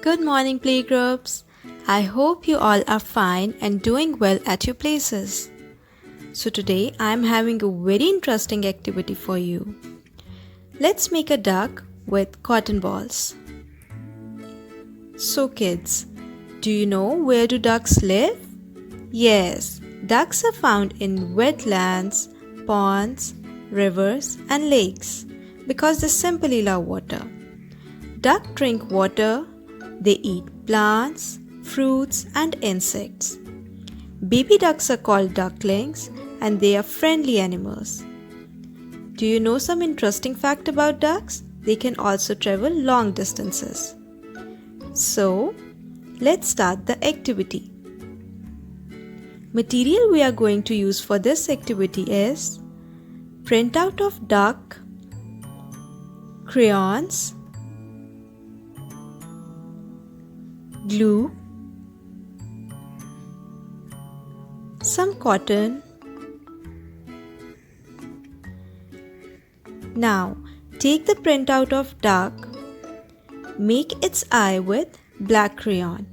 Good morning, playgroups. I hope you all are fine and doing well at your places. So today I am having a very interesting activity for you. Let's make a duck with cotton balls. So kids, do you know where do ducks live? Yes, ducks are found in wetlands, ponds, rivers and lakes because they simply love water. Ducks drink water, they eat plants, fruits and insects. Baby ducks are called ducklings and they are friendly animals. Do you know some interesting fact about ducks? They can also travel long distances. So, let's start the activity. Material we are going to use for this activity is printout of duck, crayons, glue, some cotton. Now, take the printout of duck, make its eye with black crayon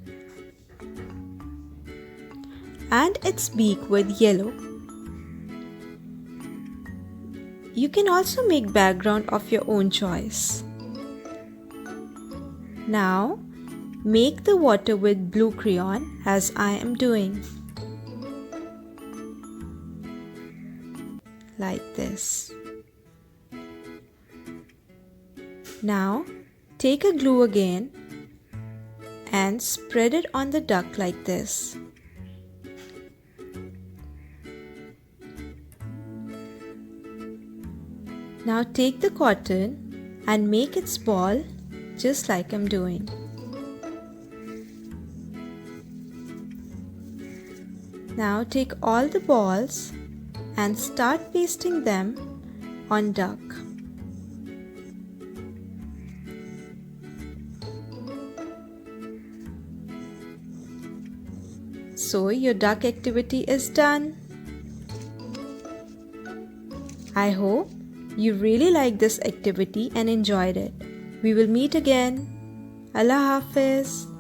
and its beak with yellow. You can also make background of your own choice. Now, make the water with blue crayon as I am doing. Like this. Now, take a glue again and spread it on the duck like this. Now take the cotton and make its ball just like I'm doing. Now take all the balls and start pasting them on duck. So your duck activity is done. I hope you really liked this activity and enjoyed it. We will meet again. Allah Hafiz.